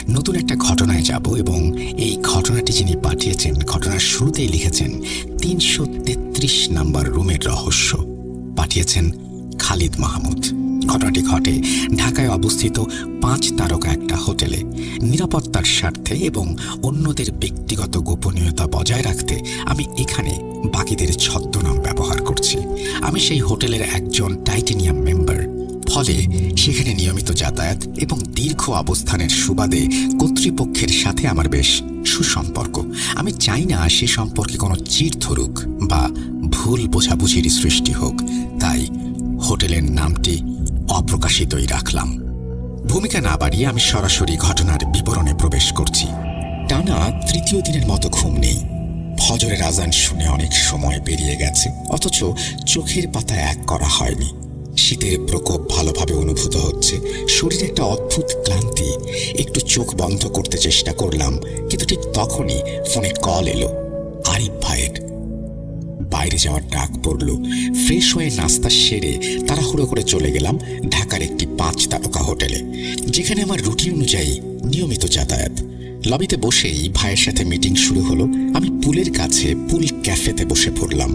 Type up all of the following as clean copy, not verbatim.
নতুন একটা ঘটনায় যাব এবং এই ঘটনাটি যিনি পাঠিয়েছেন, ঘটনার শুরুতেই লিখেছেন ৩৩৩ নাম্বার রুমের রহস্য। পাঠিয়েছেন খালিদ মাহমুদ। ঘটনাটি ঘটে ঢাকায় অবস্থিত ৫ তারকা একটা হোটেলে। নিরাপত্তার স্বার্থে এবং অন্যদের ব্যক্তিগত গোপনীয়তা বজায় রাখতে আমি এখানে বাকিদের ছদ্মনাম ব্যবহার করছি। আমি সেই হোটেলের একজন টাইটেনিয়াম মেম্বার। ফলে সেখানে নিয়মিত যাতায়াত এবং দীর্ঘ অবস্থানের সুবাদে কর্তৃপক্ষের সাথে আমার বেশ সুসম্পর্ক। আমি চাই না সে সম্পর্কে কোনো চিড় ধরুক বা ভুল বোঝাবুঝির সৃষ্টি হোক, তাই হোটেলের নামটি অপ্রকাশিতই রাখলাম। ভূমিকা না বাড়িয়ে আমি সরাসরি ঘটনার বিবরণে প্রবেশ করছি। টানা তৃতীয় দিনের মতো ঘুম নেই। ফজরের আজান শুনে অনেক সময় পেরিয়ে গেছে, অথচ চোখের পাতা এক করা হয়নি। শীতের প্রকোপ ভালোভাবে অনুভূত হচ্ছে, শরীরে একটা অদ্ভুত ক্লান্তি। একটু চোখ বন্ধ করতে চেষ্টা করলাম, কিন্তু ঠিক তখনই ফোনে কল এলো আরিফ ভাইয়ের। বাইরে যাওয়ার ডাক পড়ল। ফ্রেশ হয়ে নাস্তা সেরে তাড়াহুড়ো করে চলে গেলাম ঢাকার একটি ৫ তারকা হোটেলে, যেখানে আমার রুটিন অনুযায়ী নিয়মিত যাতায়াত। লবিতে বসেই ভাইয়ের সাথে মিটিং শুরু হলো। আমি পুলের কাছে পুল ক্যাফেতে বসে পড়লাম।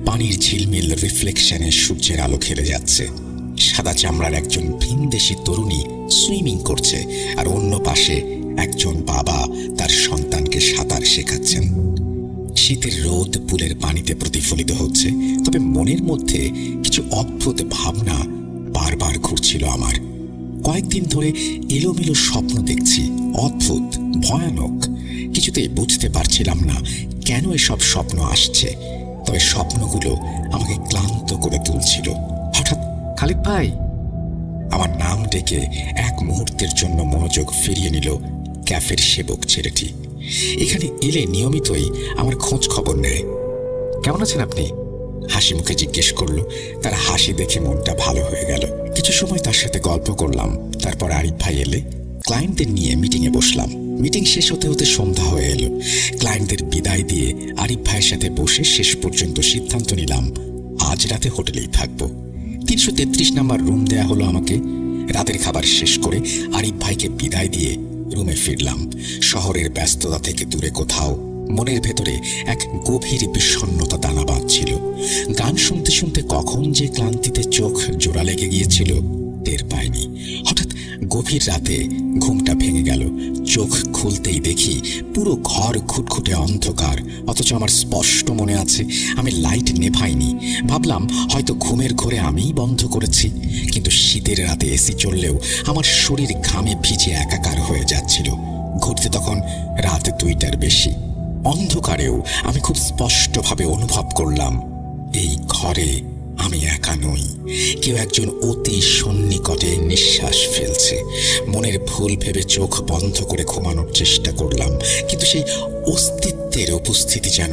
পানির ঝিলমিল রিফ্লেকশনে সূর্যের আলো খেলে যাচ্ছে। সাদা চামড়ার একজন ভিনদেশি তরুণী সুইমিং করছে, আর অন্য পাশে একজন বাবা তার সন্তানকে সাঁতার শেখাচ্ছেন। শীতের রোদ পুলের পানিতে প্রতিফলিত হচ্ছে, তবে মনের মধ্যে কিছু অদ্ভুত ভাবনা বারবার ঘুরছিল আমার। কয়েকদিন ধরে এলোমেলো স্বপ্ন দেখছি, অদ্ভুত, ভয়ানক। কিছুতেই বুঝতে পারছিলাম না কেন এসব স্বপ্ন আসছে, তবে স্বপ্নগুলো আমাকে ক্লান্ত করে তুলছিল। হঠাৎ খালিদ ভাই আমার নাম ডেকে এক মুহূর্তের জন্য মনোযোগ ফিরিয়ে নিল ক্যাফের সেবক ছেলেটি। এখানে এলে নিয়মিতই আমার খোঁজ খবর নেয়। কেমন আছেন আপনি? হাসি মুখে জিজ্ঞেস করলো। তার হাসি দেখে মনটা ভালো হয়ে গেল। কিছু সময় তার সাথে গল্প করলাম। তারপর আরিফ ভাই এলে ক্লায়েন্টদের নিয়ে মিটিংয়ে বসলাম। মিটিং শেষ হতে হতে সন্ধ্যা হয়ে এলো। ক্লায়েন্টদের বিদায় দিয়ে আরিফ ভাইয়ের সাথে বসে শেষ পর্যন্ত সিদ্ধান্ত নিলাম আজ রাতে হোটেলেই থাকবো। ৩৩৩ নাম্বার রুম দেয়া হলো আমাকে। রাতের খাবার শেষ করে আরিফ ভাইকে বিদায় দিয়ে রুমে ফিরলাম। শহরের ব্যস্ততা থেকে দূরে কোথাও মনের ভেতরে এক গভীর বিষণ্ণতা দানা বাঁধছিল। গান শুনতে শুনতে কখন যে ক্লান্তিতে চোখ জোড়া লেগে গিয়েছিল টের পাইনি। হঠাৎ গভীর রাতে ঘুমটা ভেঙে গেল। চোখ খুলতেই দেখি পুরো ঘর ঘুটঘুটে অন্ধকার, অথচ আমার স্পষ্ট মনে আছে আমি লাইট নেভাইনি। ভাবলাম হয়তো ঘুমের ঘোরে আমিই বন্ধ করেছি, কিন্তু শীতের রাতে এসি চললেও আমার শরীর ঘামে ভিজে একাকার হয়ে যাচ্ছিল। ঘুরতে তখন রাত ২টার বেশি। অন্ধকারেও আমি খুব স্পষ্টভাবে অনুভব করলাম এই ঘরে আমি একা নই, কেউ একজন অতি সন্নিকটে নিঃশ্বাস ফেলছে। মনের ভুল ভেবে চোখ বন্ধ করে ঘুমানোর চেষ্টা করলাম, কিন্তু সেই অস্তিত্বের উপস্থিতি যেন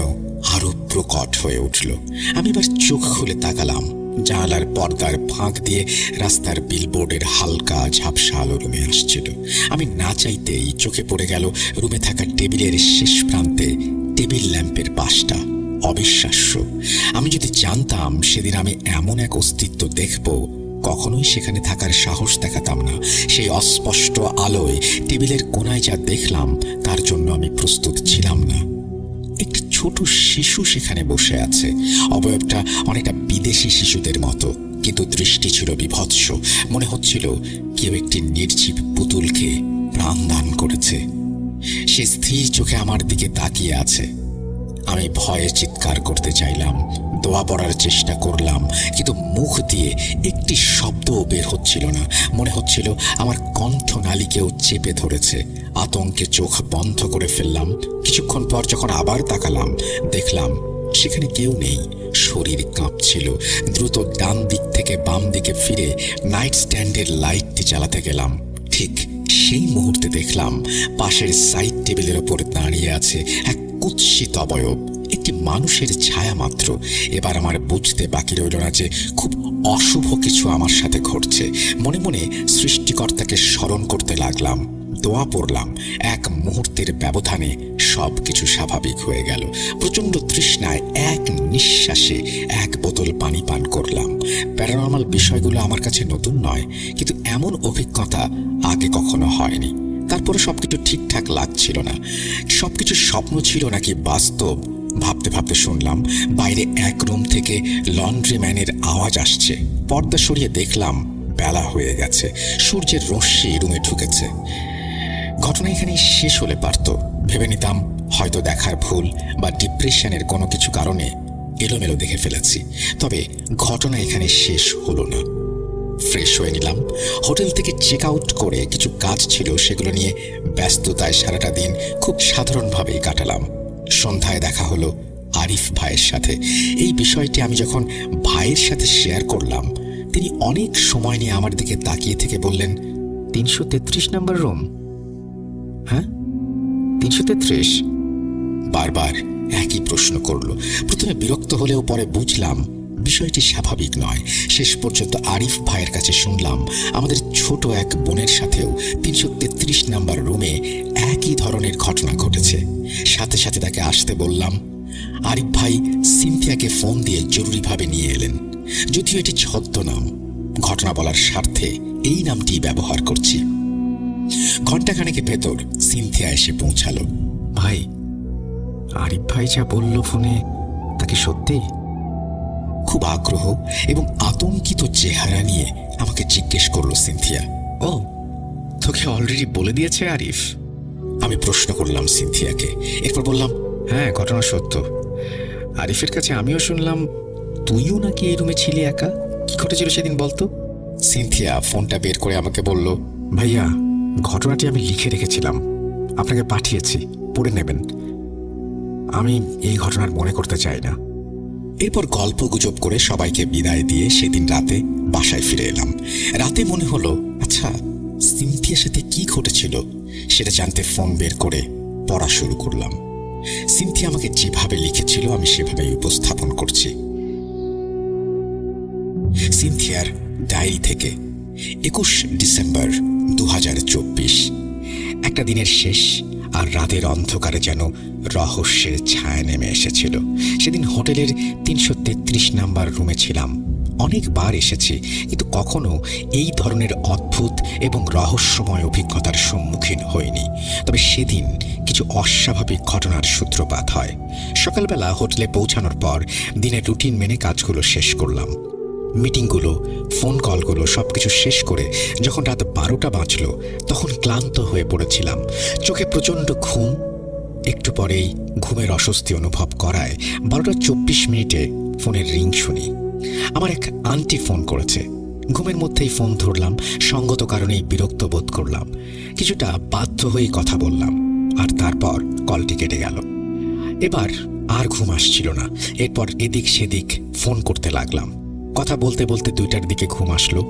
আরো প্রকট হয়ে উঠল। আমি এবার চোখ খুলে তাকালাম। জানালার পর্দার ফাঁক দিয়ে রাস্তার বিলবোর্ডের হালকা ঝাপসা আলো রুমে আসছিল। আমি না চাইতেই চোখে পড়ে গেল রুমে থাকা টেবিলের শেষ প্রান্তে টেবিল ল্যাম্পের পাশটা। অবিশ্বাস্য। আমি যদি জানতাম সেদিন আমি এমন এক অস্তিত্ব দেখব, কখনোই সেখানে থাকার সাহস দেখাতাম না। সেই অস্পষ্ট আলোয় টেবিলের কোনায় যা দেখলাম তার জন্য আমি প্রস্তুত ছিলাম না। একটি ছোট শিশু সেখানে বসে আছে। অবয়বটা অনেকটা বিদেশি শিশুদের মতো, কিন্তু দৃষ্টি ছিল বিভৎস। মনে হচ্ছিল কেউ একটি নির্জীব পুতুলকে প্রাণ দান করেছে। সে স্থির চোখে আমার দিকে তাকিয়ে আছে। আমি ভয়ে চিৎকার করতে চাইলাম, দোয়া পড়ার চেষ্টা করলাম, কিন্তু মুখ দিয়ে একটি শব্দও বের হচ্ছিল না। মনে হচ্ছিল আমার কণ্ঠনালী কেউ চেপে ধরেছে। আতঙ্কে চোখ বন্ধ করে ফেললাম। কিছুক্ষণ পর যখন আবার তাকালাম, দেখলাম সেখানে কেউ নেই। শরীর কাঁপছিল। দ্রুত ডান দিক থেকে বাম দিকে ফিরে নাইট স্ট্যান্ডের লাইটটি জ্বালাতে গেলাম। ঠিক সেই মুহূর্তে দেখলাম পাশের সাইড টেবিলের ওপর দাঁড়িয়ে আছে এক কুৎসিত অবয়ব, একটি মানুষের ছায়া মাত্র। এবার আমার বুঝতে বাকি রইল না যে খুব অশুভ কিছু আমার সাথে ঘটছে। মনে মনে সৃষ্টিকর্তাকে স্মরণ করতে লাগলাম, দোয়া পড়লাম। এক মুহূর্তের ব্যবধানে সবকিছু স্বাভাবিক হয়ে গেল। প্রচন্ড তৃষ্ণায় এক নিঃশ্বাসে 1 বোতল পানি পান করলাম। প্যারানর্মাল বিষয়গুলো আমার কাছে নতুন নয়, কিন্তু এমন অভিজ্ঞতা আগে কখনো হয়নি। তারপরে সবকিছু ঠিকঠাক লাগছিল না। সবকিছু স্বপ্ন ছিল নাকি বাস্তব ভাবতে ভাবতে শুনলাম বাইরে এক রুম থেকে লন্ড্রিম্যানের আওয়াজ আসছে। পর্দা সরিয়ে দেখলাম বেলা হয়ে গেছে, সূর্যের রশ্মি রুমে ঢুকেছে। ঘটনা এখানেই শেষ হলে পারত ভেবে নিতাম। হয়তো দেখার ভুল বা ডিপ্রেশনের কোনো কিছু কারণে এলোমেলো দেখে ফেলেছি। তবে ঘটনা এখানে শেষ হলো না। ফ্রেশ হয়ে নিলাম। হোটেল থেকে চেক আউট করে কিছু কাজ ছিল, সেগুলো নিয়ে ব্যস্ততায় সারাটা দিন খুব সাধারণভাবেই কাটালাম। সন্ধ্যায় দেখা হলো আরিফ ভাইয়ের সাথে। এই বিষয়টি আমি যখন ভাইয়ের সাথে শেয়ার করলাম, তিনি অনেক সময় নিয়ে আমার দিকে তাকিয়ে থেকে বললেন, 333 নম্বর রুম? হ্যাঁ, 333। বারবার একই প্রশ্ন করল। প্রথমে বিরক্ত হলেও পরে বুঝলাম বিষয়টি স্বাভাবিক নয়। শেষ পর্যন্ত আরিফ ভাইয়ের কাছে শুনলাম আমাদের ছোট এক বোনের সাথেও 333 নম্বর রুমে একই ধরনের ঘটনা ঘটেছে। সাথে সাথে তাকে আসতে বললাম। আরিফ ভাই সিনথিয়াকে ফোন দিয়ে জরুরিভাবে নিয়ে এলেন। যদিও এটি ছদ্মনাম, ঘটনা বলার স্বার্থে এই নামটি ব্যবহার করছি। ঘণ্টাখানেকের ভেতর সিনথিয়া এসে পৌঁছালো। ভাই, আরিফ ভাই যা বলল ফোনে তাকে সত্যি? খুব আগ্রহ এবং আতঙ্কিত চেহারা নিয়ে আমাকে জিজ্ঞেস করলো সিনথিয়া। ও, তোকে অলরেডি বলে দিয়েছে আরিফ? আমি প্রশ্ন করলাম সিনথিয়াকে। এরপর বললাম, হ্যাঁ, ঘটনা সত্য। আরিফের কাছে আমিও শুনলাম তুইও নাকি এই রুমে ছিলি একা। কি ঘটেছিল সেদিন বলতো? সিনথিয়া ফোনটা বের করে আমাকে বলল, ভাইয়া, ঘটনাটি আমি লিখে রেখেছিলাম, আপনাকে পাঠিয়েছি, পড়ে নেবেন। আমি এই ঘটনার মনে করতে চাই না। এরপর গল্প গুজব করে সবাইকে বিদায় দিয়ে সেদিন রাতে বাসায় ফিরে এলাম। রাতে মনে হলো, আচ্ছা, সিনথিয়ার সাথে কি ঘটেছিল সেটা জানতে ফোন বের করে পড়া শুরু করলাম। সিনথিয়া আমাকে যেভাবে লিখেছিল আমি সেভাবেই উপস্থাপন করছি। সিনথিয়ার ডায়েরি থেকে 21 ডিসেম্বর 2024। একটা দিনের শেষ আর রাতের অন্ধকারে যেন রহস্যের ছায়া নেমে এসেছিল। সেদিন হোটেলের 333 নাম্বার রুমে ছিলাম। অনেকবার এসেছি, কিন্তু কখনো এই ধরনের অদ্ভুত এবং রহস্যময় অভিজ্ঞতার সম্মুখীন হইনি। তবে সেদিন কিছু অস্বাভাবিক ঘটনার সূত্রপাত হয়। সকালবেলা হোটেলে পৌঁছানোর পর দিনের রুটিন মেনে কাজগুলো শেষ করলাম। মিটিংগুলো, ফোন কলগুলো সবকিছু শেষ করে যখন রাত 12টা বাজল, তখন ক্লান্ত হয়ে পড়েছিলাম। চোখে প্রচণ্ড ঘুম। একটু পরেই ঘুমের অস্বস্তি অনুভব করায় 12:24 ফোনের রিং শুনি। আমার এক আন্টি ফোন করেছে। ঘুমের মধ্যেই ফোন ধরলাম। সঙ্গত কারণেই বিরক্ত বোধ করলাম। কিছুটা বাধ্য হয়েই কথা বললাম, আর তারপর কলটি কেটে গেল। এবার আর ঘুম আসছিল না। এরপর এদিক সেদিক ফোন করতে লাগলাম। কথা বলতে বলতে 2টার দিকে ঘুম আসলো।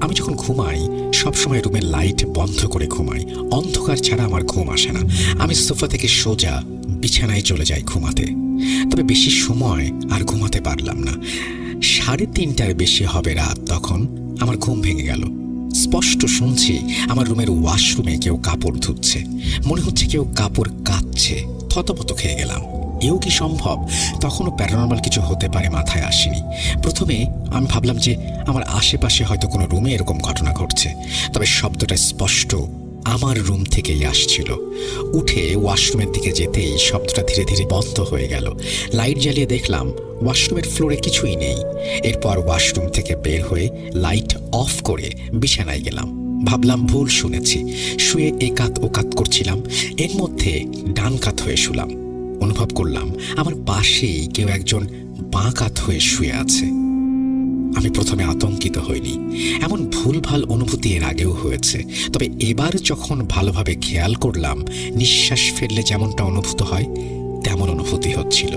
আমি যখন ঘুমাই সবসময় রুমের লাইট বন্ধ করে ঘুমাই। অন্ধকার ছাড়া আমার ঘুম আসে না। আমি সোফা থেকে সোজা বিছানায় চলে যাই ঘুমাতে। তবে বেশি সময় আর ঘুমাতে পারলাম না। 3:30টার বেশি হবে রাত। তখন আমার ঘুম ভেঙে গেল। স্পষ্ট শুনছি আমার রুমের ওয়াশরুমে কেউ কাপড় ধুচ্ছে। মনে হচ্ছে কেউ কাপড় কাচ্ছে। থতমত খেয়ে গেলাম। এও কি সম্ভব? তখনও প্যারানর্মাল কিছু হতে পারে মাথায় আসেনি। প্রথমে আমি ভাবলাম যে আমার আশেপাশে হয়তো কোনো রুমে এরকম ঘটনা ঘটছে। তবে শব্দটা স্পষ্ট আমার রুম থেকেই আসছিল। উঠে ওয়াশরুমের দিকে যেতেই শব্দটা ধীরে ধীরে বন্ধ হয়ে গেল। লাইট জ্বালিয়ে দেখলাম ওয়াশরুমের ফ্লোরে কিছুই নেই। এরপর ওয়াশরুম থেকে বের হয়ে লাইট অফ করে বিছানায় গেলাম। ভাবলাম ভুল শুনেছি। শুয়ে একাত ওকাত করছিলাম। এর মধ্যে ডান কাত হয়ে শুলাম। অনুভব করলাম আমার পাশেই কেউ একজন বাঁ কাত হয়ে শুয়ে আছে। আমি প্রথমে আতঙ্কিত হইনি। এমন ভুলভাল অনুভূতি এর আগেও হয়েছে। তবে এবার যখন ভালোভাবে খেয়াল করলাম, নিঃশ্বাস ফেললে যেমনটা অনুভূত হয় তেমন অনুভূতি হচ্ছিল।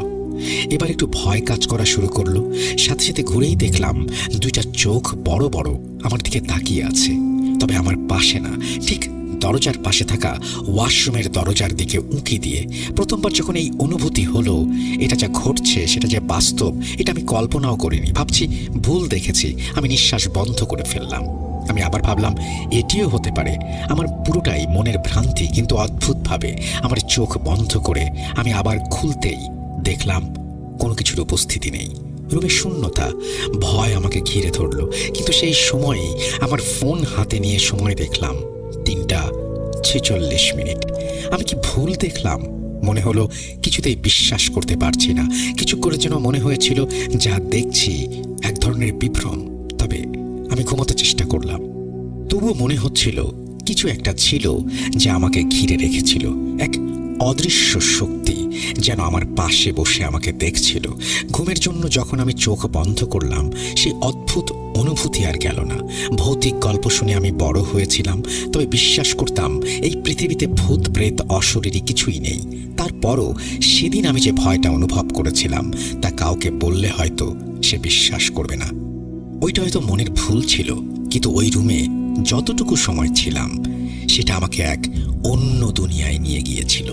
এবার একটু ভয় কাজ করা শুরু করলো। সাথে সাথে ঘুরেই দেখলাম 2টা চোখ বড় বড় আমার দিকে তাকিয়ে আছে। তবে আমার পাশে না, ঠিক দরজার পাশে থাকা ওয়াশরুমের দরজার দিকে উঁকি দিয়ে। প্রথমবার যখন এই অনুভূতি হলো, এটা যা ঘটছে সেটা যে বাস্তব, এটা আমি কল্পনাও করিনি। ভাবছি ভুল দেখেছি। আমি নিঃশ্বাস বন্ধ করে ফেললাম। আমি আবার ভাবলাম এটিও হতে পারে আমার পুরোটাই মনের ভ্রান্তি। কিন্তু অদ্ভুতভাবে আমার চোখ বন্ধ করে আমি আবার খুলতেই দেখলাম কোনো কিছুর উপস্থিতি নেই। রুমে শূন্যতা। ভয় আমাকে ঘিরে ধরল। কিন্তু সেই সময়েই আমার ফোন হাতে নিয়ে সময় দেখলাম 3টা 46 আমি কি ভুল দেখলাম? মনে হলো কিছুতেই বিশ্বাস করতে পারছি না। কিছু করে যেন মনে হয়েছিল যা দেখছি এক ধরনের বিভ্রম। তবে আমি ঘুমোতে চেষ্টা করলাম। তবুও মনে হচ্ছিল কিছু একটা ছিল যা আমাকে ঘিরে রেখেছিল। এক অদৃশ্য শক্তি যেন আমার পাশে বসে আমাকে দেখছিল। ঘুমের জন্য যখন আমি চোখ বন্ধ করলাম, সেই অদ্ভুত অনুভূতি আর গেল না। ভৌতিক গল্প শুনে আমি বড় হয়েছিলাম, তবে বিশ্বাস করতাম এই পৃথিবীতে ভূত প্রেত অশরীরী কিছুই নেই। তারপরও সেদিন আমি যে ভয়টা অনুভব করেছিলাম তা কাউকে বললে হয়তো সে বিশ্বাস করবে না। ওইটা হয়তো মনের ভুল ছিল, কিন্তু ওই রুমে যতটুকু সময় ছিলাম সেটা আমাকে এক অন্য দুনিয়ায় নিয়ে গিয়েছিল।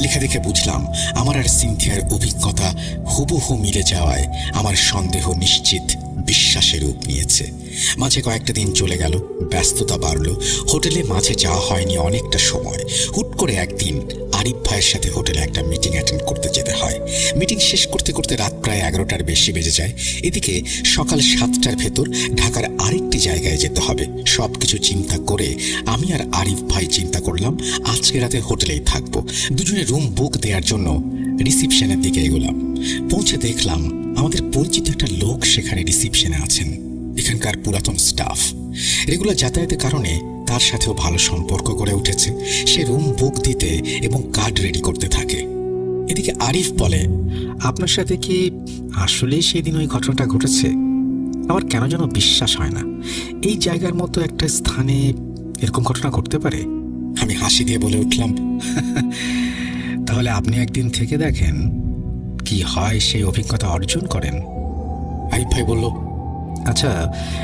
লেখা দেখে বুঝলাম আমার আর সিনথিয়ার অভিজ্ঞতা হুবহু মিলে যাওয়ায় আমার সন্দেহ নিশ্চিত বিশ্বাসের রূপ নিয়েছে। মাঝে কয়েকটা দিন চলে গেল, ব্যস্ততা বাড়ল, হোটেলে মাঝে যাওয়া হয়নি অনেকটা সময়। হুট করে একদিন আরিফ ভাইয়ের সাথে হোটেলে একটা মিটিং অ্যাটেন্ড করতে যেতে হয়। মিটিং শেষ করতে করতে রাত প্রায় 11টার বেশি বেজে যায়। এদিকে সকাল 7টার ভেতর ঢাকার আরেকটি জায়গায় যেতে হবে। সবকিছু চিন্তা করে আমি আর আরিফ ভাই চিন্তা করলাম আজকে রাতে হোটেলেই থাকবো। দুজনে রুম বুক দেওয়ার জন্য রিসিপশনের দিকে এগোলাম। পৌঁছে দেখলাম আমাদের পরিচিত একটা লোক সেখানে রিসিপশনে আছেন, এখানকার পুরাতন স্টাফ। রেগুলার যাতায়াতের কারণে তার সাথেও ভালো সম্পর্ক গড়ে উঠেছে। সে রুম বুক দিতে এবং কার্ড রেডি করতে থাকে। এদিকে আরিফ বলে, আপনার সাথে কি আসলেই সেদিন ওই ঘটনাটা ঘটেছে? আমার কেন যেন বিশ্বাস হয় না এই জায়গার মতো একটা স্থানে এরকম ঘটনা ঘটতে পারে। আমি হাসি দিয়ে বলে উঠলাম, তাহলে আপনি একদিন থেকে দেখেন কি হয়, সেই অভিজ্ঞতা অর্জন করেন। আরিফ ভাই বলল, আচ্ছা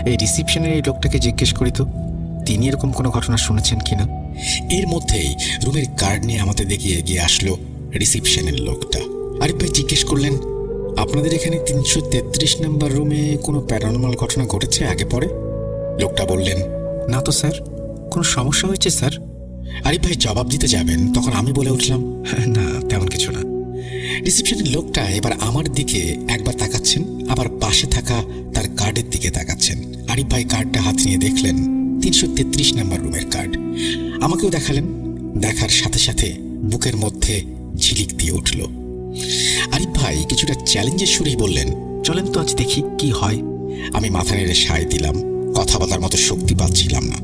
এই রিসিপশনের এই লোকটাকে জিজ্ঞেস করি তো, তিনি এরকম কোনো ঘটনা শুনেছেন কিনা। এর মধ্যেই রুমের কার্ড নিয়ে আমাদের দিকে এগিয়ে আসলো রিসিপশনের লোকটা। আরিফ ভাই জিজ্ঞেস করলেন, আপনাদের এখানে 333 নম্বর রুমে কোনো প্যারানর্মাল ঘটনা ঘটেছে আগে পরে? লোকটা বললেন, না তো স্যার, কোনো সমস্যা হয়েছে স্যার? আরিফ ভাই জবাব দিতে যাবেন, তখন আমি বলে উঠলাম, না তেমন কিছু না। রিসিপশনের লোকটা এবার আমার দিকে একবার তাকাচ্ছেন, আবার পাশে থাকা তার কার্ডের দিকে তাকাচ্ছেন। আরিফ ভাই কার্ডটা হাতে নিয়ে দেখলেন 333 নম্বর রুমের কার্ড। আমাকেও দেখালেন। দেখার সাথে সাথে বুকের মধ্যে ঝিলিক দিয়ে উঠল। আরিফ ভাই কিছুটা চ্যালেঞ্জের সুরেই বললেন, চলেন তো আজ দেখি কি হয়। আমি মাথা নেড়ে সায় দিলাম। কথা বলার মতো শক্তি পাচ্ছিলাম না,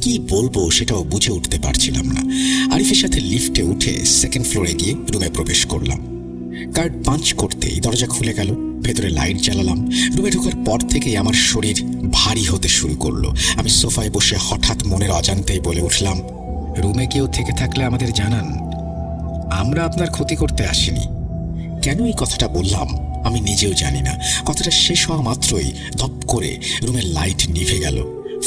কি বলবো সেটাও বুঝে উঠতে পারছিলাম না। আরিফের সাথে লিফটে উঠে সেকেন্ড ফ্লোরে গিয়ে রুমে প্রবেশ করলাম। কার্ড পাঞ্চ করতেই দরজা খুলে গেল। ভেতরে লাইট জ্বালালাম। রুমে ঢোকার পর থেকেই আমার শরীর ভারী হতে শুরু করলো। আমি সোফায় বসে হঠাৎ মনের অজান্তেই বলে উঠলাম, রুমে কেউ থেকে থাকলে আমাদের জানান, আমরা আপনার ক্ষতি করতে আসিনি। কেন এই কথাটা বললাম আমি নিজেও জানি না। কথাটা শেষ হওয়া মাত্রই ধপ করে রুমের লাইট নিভে গেল।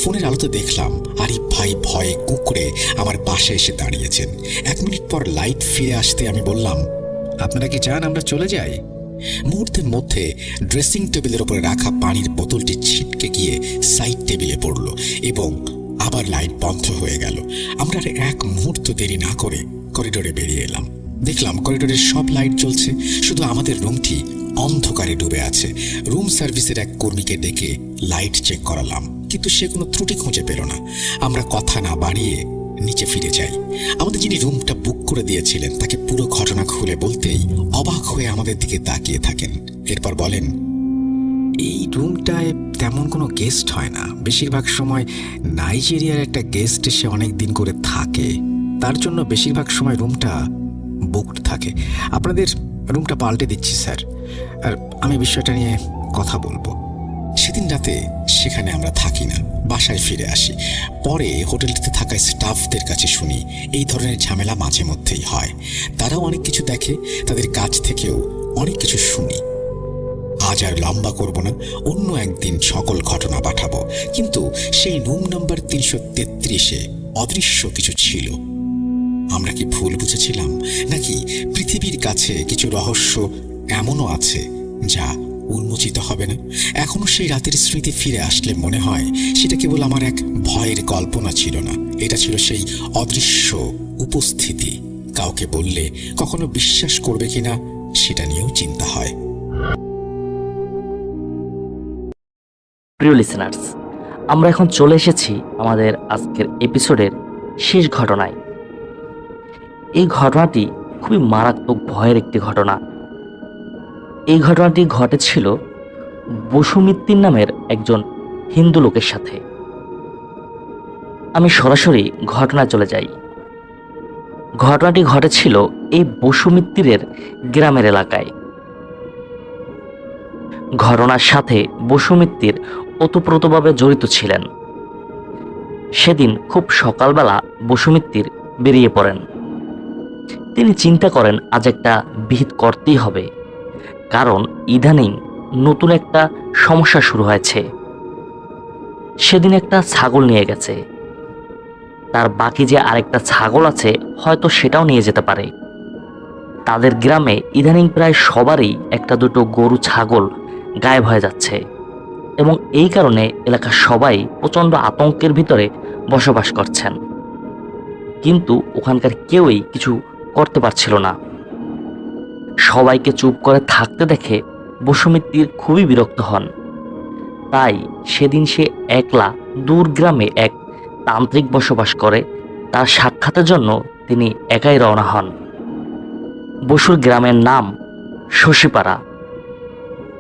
ফোনের আলোতে দেখলাম আরিফ ভাই ভয়ে কুঁকড়ে আমার পাশে এসে দাঁড়িয়েছেন। 1 মিনিট পর লাইট ফিরে আসতে আমি বললাম, আপনারা কি চান আমরা চলে যাই? মুহূর্তের মধ্যে ড্রেসিং টেবিলের উপরে রাখা পানির বোতলটি ছিটকে গিয়ে সাইড টেবিলে পড়ল এবং আবার লাইট বন্ধ হয়ে গেল। আমরা আর এক মুহূর্ত দেরি না করে করিডোরে বেরিয়ে এলাম। দেখলাম করিডোরের সব লাইট জ্বলছে, শুধু আমাদের রুমটি অন্ধকারে ডুবে আছে। রুম সার্ভিসের এক কর্মীকে ডেকে লাইট চেক করালাম, কিন্তু সে কোনো ত্রুটি খুঁজে পেল না। আমরা কথা না বাড়িয়ে নিচে ফিরে যাই। আমাদের যিনি রুমটা বুক করে দিয়েছিলেন তাকে পুরো ঘটনা খুলে বলতেই অবাক হয়ে আমাদের দিকে তাকিয়ে থাকেন। এরপর বলেন, এই রুমটায় তেমন কোনো গেস্ট হয় না। বেশিরভাগ সময় নাইজেরিয়ার একটা গেস্ট এসে অনেক দিন করে থাকে, তার জন্য বেশিরভাগ সময় রুমটা বুকড থাকে। আপনাদের রুমটা পাল্টে দিচ্ছি স্যার, আর আমি বিষয়টা নিয়ে কথা বলবো। সেদিন রাতে সেখানে আমরা থাকি না, বাসায় ফিরে আসি। পরে হোটেলটিতে থাকা স্টাফদের কাছে শুনি এই ধরনের ঝামেলা মাঝে মধ্যেই হয়। তারাও অনেক কিছু দেখে, তাদের কাছ থেকেও অনেক কিছু শুনি। আজ আর লম্বা করব না, অন্য একদিন সকল ঘটনা পাঠাবো। কিন্তু সেই রুম নাম্বার 333-এ অদৃশ্য কিছু ছিল। আমরা কি ভুল বুঝেছিলাম, নাকি পৃথিবীর কাছে কিছু রহস্য এমনও আছে যা উন্মোচিত হবে না? এখনো সেই রাতের স্মৃতি ফিরে আসলে মনে হয় সেটা কেবল আমার এক ভয়ের কল্পনা ছিল না, এটা ছিল সেই অদৃশ্য উপস্থিতি। কাউকে বললে কখনো বিশ্বাস করবে কিনা সেটা নিয়েও চিন্তা হয়। প্রিয় লিসেনার্স, আমরা এখন চলে এসেছি আমাদের আজকের এপিসোডের শেষ ঘটনায়। এই ঘটনাটি খুবই মারাত্মক ভয়ের একটি ঘটনা। এই ঘটনাটি ঘটেছিল বসু মিত্তির নামের একজন হিন্দু লোকের সাথে। আমি সরাসরি ঘটনায় চলে যাই। ঘটনাটি ঘটেছিল এই বসু মিত্তিরের গ্রামের এলাকায়। ঘটনার সাথে বসু মিত্তির ওতপ্রোতভাবে জড়িত ছিলেন। সেদিন খুব সকালবেলা বসু মিত্তির বেরিয়ে পড়েন। তিনি চিন্তা করেন আজ একটা বিহিত করতেই হবে, কারণ ইদানিং নতুন একটা সমস্যা শুরু হয়েছে। সেদিন একটা ছাগল নিয়ে গেছে, তার বাকি যে আরেকটা ছাগল আছে হয়তো সেটাও নিয়ে যেতে পারে। তাদের গ্রামে ইদানিং প্রায় সবারই একটা দুটো গরু ছাগল গায়েব হয়ে যাচ্ছে, এবং এই কারণে এলাকার সবাই প্রচণ্ড আতঙ্কের ভিতরে বসবাস করছেন। কিন্তু ওখানকার কেউই কিছু করতে পারছিল না। সবাইকে চুপ করে থাকতে দেখে বসু মিত্তির খুবই বিরক্ত হন। তাই সেদিন সে একলা দূর গ্রামে এক তান্ত্রিক বসবাস করে, তার সাক্ষাতের জন্য তিনি একাই রওনা হন। বসুর গ্রামের নাম শশীপাড়া।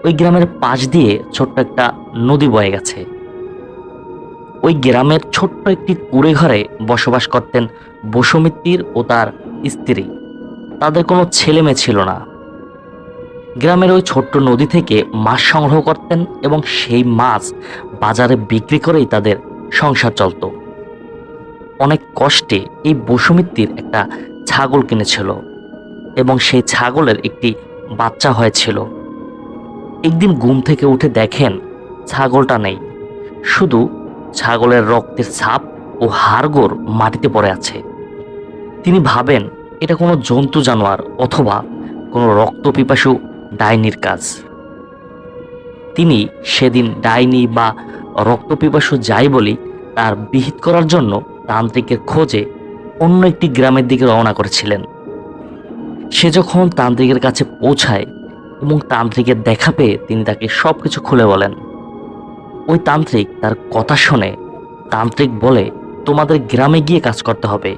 ওই গ্রামের পাশ দিয়ে ছোট্ট একটা নদী বয়ে গেছে। ওই গ্রামের ছোট্ট একটি কুঁড়ে ঘরে বসবাস করতেন বসু মিত্তির ও তার স্ত্রী। তাদের কোনো ছেলে মেয়ে ছিল না। গ্রামের ওই ছোট্ট নদী থেকে মাছ সংগ্রহ করতেন এবং সেই মাছ বাজারে বিক্রি করেই তাদের সংসার চলত। অনেক কষ্টে এই বসু মিত্তির একটা ছাগল কিনেছিল এবং সেই ছাগলের একটি বাচ্চা হয়েছিল। একদিন ঘুম থেকে উঠে দেখেন ছাগলটা নেই, শুধু ছাগলের রক্তের ছাপ ও হাড়গোড় মাটিতে পড়ে আছে। তিনি ভাবেন এটা কোনো জন্তু জানোয়ার অথবা কোনো রক্তপিপাসু ডাইনির কাজ। তিনি সেদিন ডাইনি বা রক্তপিপাসু যাই বলি তার বিহিত করার জন্য তান্ত্রিকের খোঁজে অন্য একটি গ্রামের দিকে রওনা করেছিলেন। সে যখন তান্ত্রিকের কাছে পৌঁছায় এবং তান্ত্রিকের দেখা পেয়ে তিনি তাকে সব কিছু খুলে বলেন। ওই তান্ত্রিক তার কথা শুনে তান্ত্রিক বলে, তোমাদের গ্রামে গিয়ে কাজ করতে হবে।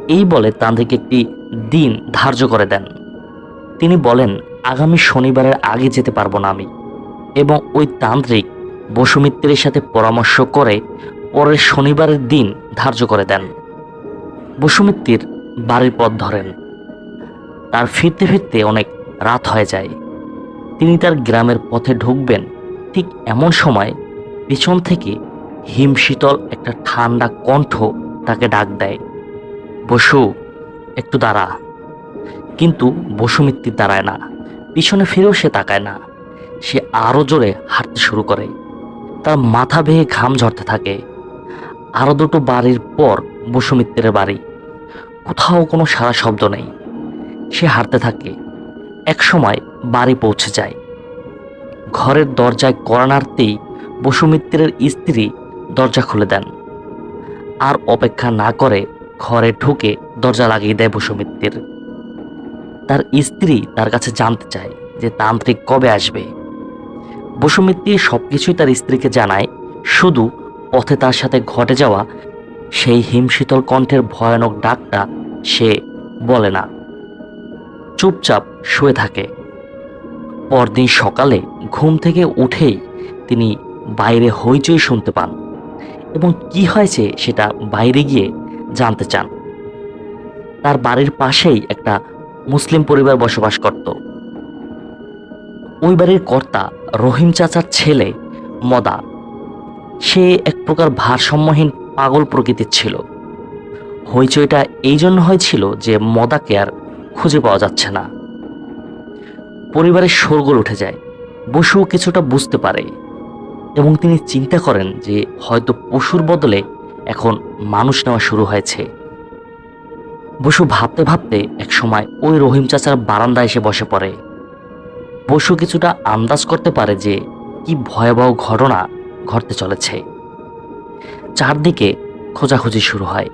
এই বলে তান্ত্রিক একটি দিন ধার্য করে দেন। তিনি বলেন, আগামী শনিবারের আগে যেতে পারবো না আমি। এবং ওই তান্ত্রিক বসু মিত্তিরের সাথে পরামর্শ করে পরের শনিবারের দিন ধার্য করে দেন। বসু মিত্তির বাড়ির পথ ধরেন। তার ফিরতে ফিরতে অনেক রাত হয়ে যায়। তিনি তার গ্রামের পথে ঢুকবেন, ঠিক এমন সময় পিছন থেকে হিমশীতল একটা ঠান্ডা কণ্ঠ তাকে ডাক দেয়, বসু একটু দাঁড়া। কিন্তু বসু মিত্তির দাঁড়ায় না, পিছনে ফিরেও সে তাকায় না। সে আরো জোরে হাঁটতে শুরু করে। তার মাথা বেয়ে ঘাম ঝরতে থাকে। আরো দুটো বাড়ির পর বসু মিত্তিরের বাড়ি। কোথাও কোনো সারা শব্দ নেই। সে হাঁটতে থাকে। এক সময় বাড়ি পৌঁছে যায়। ঘরের দরজায় কড়া নাড়তেই বসু মিত্তিরের স্ত্রী দরজা খুলে দেন। আর অপেক্ষা না করে ঘরে ঢুকে দরজা লাগিয়ে দেয় বসু মিত্তির। তার স্ত্রী তার কাছে জানতে চায় যে তান্ত্রিক কবে আসবে। বসু মিত্তির সবকিছুই তার স্ত্রীকে জানায়, শুধু পথে তার সাথে ঘটে যাওয়া সেই হিমশীতল কণ্ঠের ভয়ানক ডাকটা সে বলে না। চুপচাপ শুয়ে থাকে। পরদিন সকালে ঘুম থেকে উঠেই তিনি বাইরে হইচই শুনতে পান এবং কি হয়েছে সেটা বাইরে গিয়ে জানতে চান। তার বাড়ির পাশেই একটা মুসলিম পরিবার বসবাস করত। ওই বাড়ির কর্তা রহিম চাচার ছেলে মদা। সে এক প্রকার ভারসাম্যহীন পাগল প্রকৃতির ছিল। হইচইটা এই জন্য হয়েছিল যে মদাকে আর খুঁজে পাওয়া যাচ্ছে না। পরিবারের শোরগোল উঠে যায়। বসু কিছুটা বুঝতে পারে এবং তিনি চিন্তা করেন যে হয়তো পশুর বদলে এখন মানুষ নেওয়া শুরু হয়েছে। বসু ভাবতে ভাবতে একসময় ওই রহিম চাচার বারান্দায় এসে বসে পড়ে। বসু কিছুটা আন্দাজ করতে পারে যে কি ভয়াবহ ঘটনা ঘটতে চলেছে। চারদিকে খোঁজাখুঁজি শুরু হয়।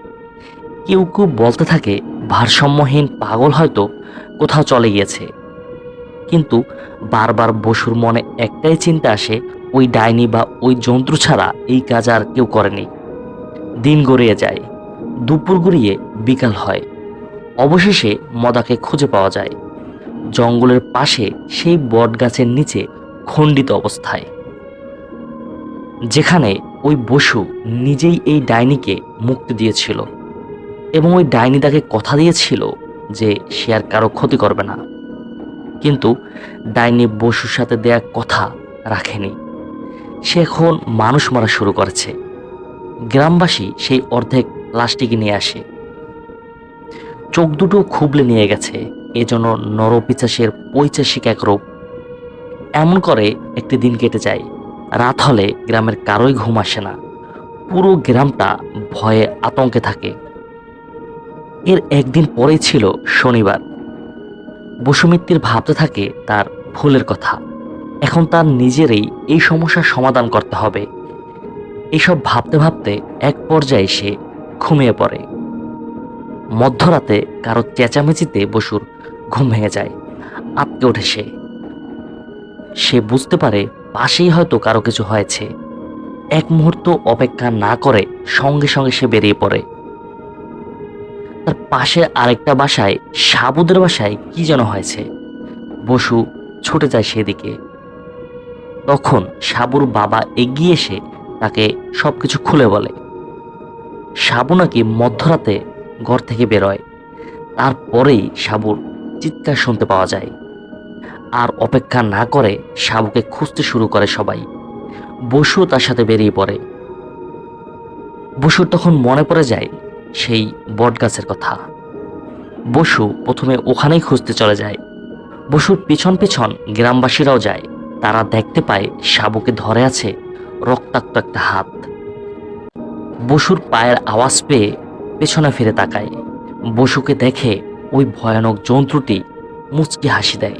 কেউ কেউ বলতে থাকে ভারসাম্যহীন পাগল হয়তো কোথাও চলে গিয়েছে। কিন্তু বারবার বসুর মনে একটাই চিন্তা আসে, ওই ডাইনি বা ওই জন্তু ছাড়া এই কাজ আর কেউ করেনি। দিন গড়িয়ে যায়, দুপুর গড়িয়ে বিকাল হয়। অবশেষে মদাকে খুঁজে পাওয়া যায় জঙ্গলের পাশে সেই বট গাছের নিচে খণ্ডিত অবস্থায়, যেখানে ওই বসু নিজেই এই ডাইনিকে মুক্তি দিয়েছিল এবং ওই ডাইনি তাকে কথা দিয়েছিল যে সে আর কারো ক্ষতি করবে না। কিন্তু ডাইনি বসুর সাথে দেয়া কথা রাখেনি। সে এখন মানুষ মারা শুরু করেছে। গ্রামবাসী সেই অর্ধেক লাশটিকে নিয়ে আসে। চোখ দুটো খুবলে নিয়ে গেছে, এজন্য নরপিচাসের পৈচাসিক এক রূপ। এমন করে একটি দিন কেটে যায়। রাত হলে গ্রামের কারোই ঘুম আসে না। পুরো গ্রামটা ভয়ে আতঙ্কে থাকে। এর একদিন পরেই ছিল শনিবার। বসুমিত্তির ভাবতে থাকে তার ভুলের কথা। এখন তার নিজেরই এই সমস্যার সমাধান করতে হবে। এসব ভাবতে ভাবতে এক পর্যায়ে সে ঘুমিয়ে পড়ে। মধ্যরাতে কারো চেঁচামেচিতে বসুর ঘুম ভেঙে যায়। আঁতকে ওঠে সে বুঝতে পারে পাশেই হয়তো কারো কিছু হয়েছে। এক মুহূর্ত অপেক্ষা না করে সঙ্গে সঙ্গে সে বেরিয়ে পড়ে। তার পাশে আরেকটা বাসায়, সাবুদের বাসায় কি যেন হয়েছে। বসু ছুটে যায় সেদিকে। তখন সাবুর বাবা এগিয়ে এসে তাকে সবকিছু খুলে বলে। সাবু নাকি মধ্যরাতে ঘর থেকে বেরোয়। তারপরেই সাবুর চিৎকার শুনতে পাওয়া যায়। আর অপেক্ষা না করে সাবুকে খুঁজতে শুরু করে সবাই। বসু তার সাথে বেরিয়ে পড়ে। বসুর তখন মনে পড়ে যায় সেই বটগাছের কথা। বসু প্রথমে ওখানেই খুঁজতে চলে যায়। বসুর পিছন পিছন গ্রামবাসীরাও যায়। তারা দেখতে পায় সাবুকে ধরে আছে রক্তাক্ত একটা হাত। বসুর পায়ের আওয়াজ পেয়ে পেছনে ফিরে তাকায়। বসুকে দেখে ওই ভয়ানক জন্তুটি মুচকি হাসি দেয়।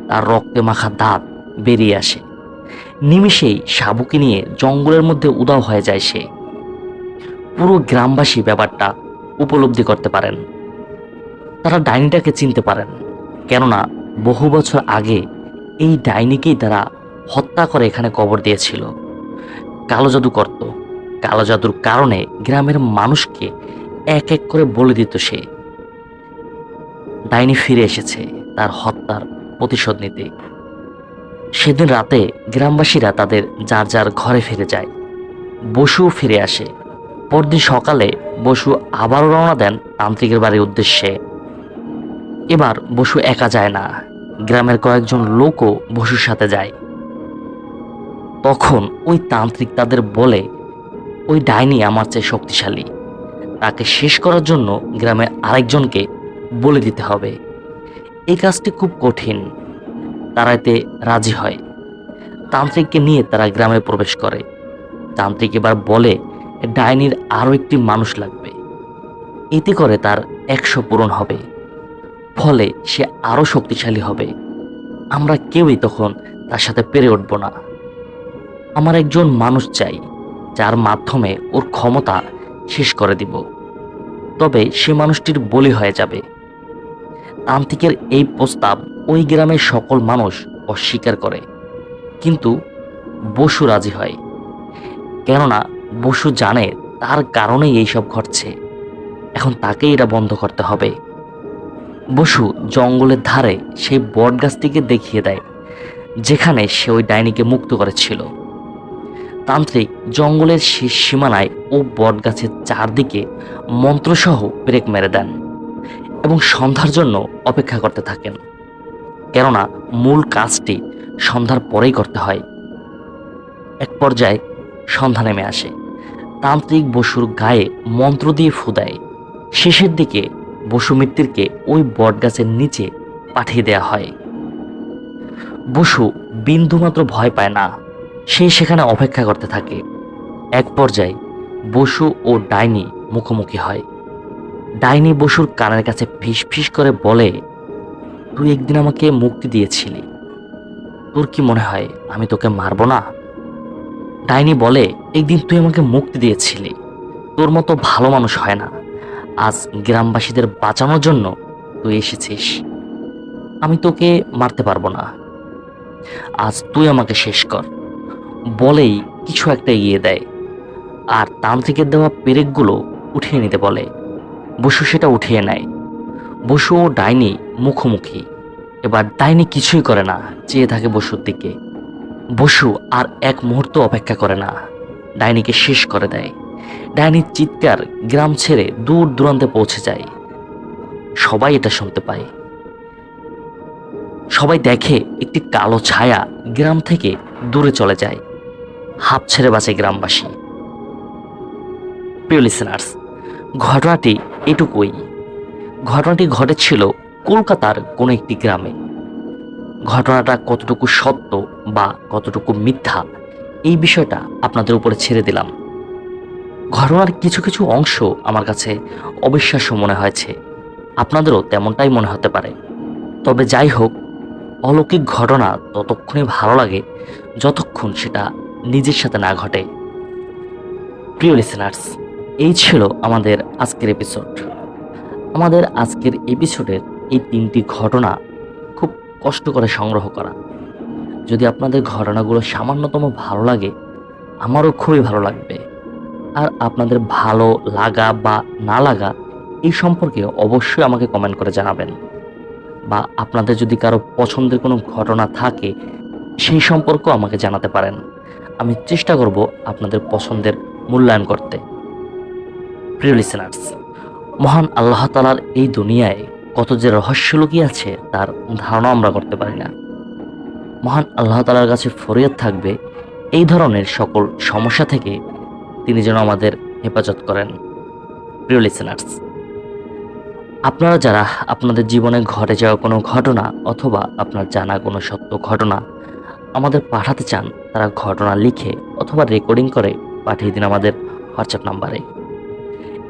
তার রক্তে মাখা দাঁত বেরিয়ে আসে। নিমেষেই সাবুকে নিয়ে জঙ্গলের মধ্যে উধাও হয়ে যায় সে। পুরো গ্রামবাসী ব্যাপারটা উপলব্ধি করতে পারেন। তারা ডাইনিটাকে চিনতে পারেন, কেননা বহু বছর আগে এই ডাইনিকেই তারা হত্যা করে এখানে কবর দিয়েছিল। কালো জাদু করত। কালো জাদুর কারণে গ্রামের মানুষকে এক এক করে বলে দিত সে। ডাইনি ফিরে এসেছে তার হত্যার প্রতিশোধ নিতে। সেদিন রাতে গ্রামবাসীরা তাদের যার যার ঘরে ফিরে যায়। বসুও ফিরে আসে। পরদিন সকালে বসু আবারও রওনা দেন তান্ত্রিকের বাড়ির উদ্দেশ্যে। এবার বসু একা যায় না, গ্রামের কয়েকজন লোকও বসুর সাথে যায়। তখন ওই তান্ত্রিক তাদের বলে, ওই ডাইনি আমার চেয়ে শক্তিশালী। তাকে শেষ করার জন্য গ্রামের আরেকজনকে বলে দিতে হবে। এই কাজটি খুব কঠিন। তারা এতে রাজি হয়। তান্ত্রিককে নিয়ে তারা গ্রামে প্রবেশ করে। তান্ত্রিক এবার বলে ডাইনির আরও একটি মানুষ লাগবে। এতে করে তার 100 পূরণ হবে। ফলে সে আরও শক্তিশালী হবে। আমরা কেউই তখন তার সাথে পেরে উঠব না। আমার একজন মানুষ চাই যার মাধ্যমে ওর ক্ষমতা শেষ করে দিব। তবে সে মানুষটির বলি হয়ে যাবে। তান্ত্রিকের এই প্রস্তাব ওই গ্রামের সকল মানুষ অস্বীকার করে, কিন্তু বসু রাজি হয়। কেননা বসু জানে তার কারণেই এইসব ঘটছে। এখন তাকেই এটা বন্ধ করতে হবে। বসু জঙ্গলের ধারে সেই বট গাছটিকে দেখিয়ে দেয় যেখানে সে ওই ডাইনিকে মুক্ত করেছিল। তান্ত্রিক জঙ্গলের শেষ সীমানায় ও বট গাছের চারদিকে মন্ত্রসহ ব্রেক মেরে দেন এবং সন্ধ্যার জন্য অপেক্ষা করতে থাকেন। কেননা মূল কাজটি সন্ধ্যার পরেই করতে হয়। এক পর্যায়ে সন্ধ্যা নেমে আসে। তান্ত্রিক বসুর গায়ে মন্ত্র দিয়ে ফু দেয়। শেষের দিকে বসুমিত্তিরকে ওই বটগাছের নিচে পাঠিয়ে দেয়া হয়। বসু বিন্দুমাত্র ভয় পায় না। সে সেখানে অপেক্ষা করতে থাকে। এক পর্যায়ে বসু ও ডাইনি মুখোমুখি হয়। ডাইনি বসুর কানের কাছে ফিস ফিস করে বলে, তুই একদিন আমাকে মুক্তি দিয়েছিলি। তোর কি মনে হয় আমি তোকে মারবো না? ডাইনি বলে, একদিন তুই আমাকে মুক্তি দিয়েছিলি। তোর মতো ভালো মানুষ হয় না। আজ গ্রামবাসীদের বাঁচানোর জন্য তুই এসেছিস। আমি তোকে মারতে পারবো না। আজ তুই আমাকে শেষ কর। বলেই কিছু একটা এগিয়ে দেয় আর তান্ত্রিকের দেওয়া পেরেকগুলো উঠিয়ে নিতে বলে। বসু সেটা উঠিয়ে নেয়। বসু ও ডাইনি মুখোমুখি। এবার ডাইনি কিছুই করে না, চেয়ে থাকে বসুর দিকে। বসু আর এক মুহূর্ত অপেক্ষা করে না, ডাইনিকে শেষ করে দেয়। ডাইনির চিৎকার গ্রাম ছেড়ে দূর দূরান্তে পৌঁছে যায়। সবাই এটা শুনতে পায়। সবাই দেখে একটি কালো ছায়া গ্রাম থেকে দূরে চলে যায়। হাঁপ ছেড়ে বাঁচে গ্রামবাসী। প্রিয় লিসেনার্স, ঘটনাটি এটুকুই। ঘটনাটি ঘটেছিল কলকাতার কোনো একটি গ্রামে। ঘটনাটা কতটুকু সত্য বা কতটুকু মিথ্যা, এই বিষয়টা আপনাদের উপরে ছেড়ে দিলাম। ঘটনার কিছু কিছু অংশ আমার কাছে অবিশ্বাস্য মনে হয়েছে, আপনাদেরও তেমনটাই মনে হতে পারে। তবে যাই হোক, অলৌকিক ঘটনা ততক্ষণই ভালো লাগে যতক্ষণ সেটা নিজের সাথে না ঘটে। প্রিয় লিসেনার্স, এই ছিল আমাদের আজকের এপিসোড। আমাদের আজকের এপিসোডের এই 3টি ঘটনা খুব কষ্ট করে সংগ্রহ করা। যদি আপনাদের ঘটনাগুলো সামান্যতম ভালো লাগে, আমারও খুবই ভালো লাগবে। আর আপনাদের ভালো লাগা বা না লাগা এই সম্পর্কে অবশ্যই আমাকে কমেন্ট করে জানাবেন। বা আপনাদের যদি কারো পছন্দের কোনো ঘটনা থাকে, সেই সম্পর্কেও আমাকে জানাতে পারেন। আমি চেষ্টা করব আপনাদের পছন্দের মূল্যায়ন করতে। প্রিয় লিসেনার্স, মহান আল্লাহ তাআলার এই দুনিয়ায় কত যে রহস্য লুকিয়ে আছে তার ধারণা আমরা করতে পারি না। মহান আল্লাহ তাআলার কাছে ফরিয়াদ থাকবে এই ধরনের সকল সমস্যা থেকে তিনি যেন আমাদের হেফাজত করেন। প্রিয় লিসেনার্স, আপনারা যারা আপনাদের জীবনে ঘটে যাওয়া কোনো ঘটনা অথবা আপনার জানা কোনো সত্য ঘটনা আমাদের পাঠাতে চান, তারা ঘটনা লিখে অথবা রেকর্ডিং করে পাঠিয়ে দিন আমাদের হোয়াটসঅ্যাপ নাম্বারে।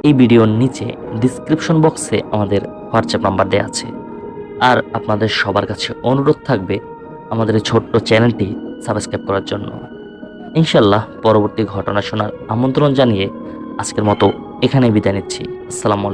এই ভিডিওর নিচে ডিসক্রিপশন বক্সে আমাদের হোয়াটসঅ্যাপ নাম্বার দেওয়া আছে। আর আপনাদের সবার কাছে অনুরোধ থাকবে আমাদের এই ছোট্ট চ্যানেলটি সাবস্ক্রাইব করার জন্য। ইনশাল্লাহ পরবর্তী ঘটনা শোনার আমন্ত্রণ জানিয়ে আজকের মতো এখানেই বিদায় নিচ্ছি। আসসালামু আলাইকুম।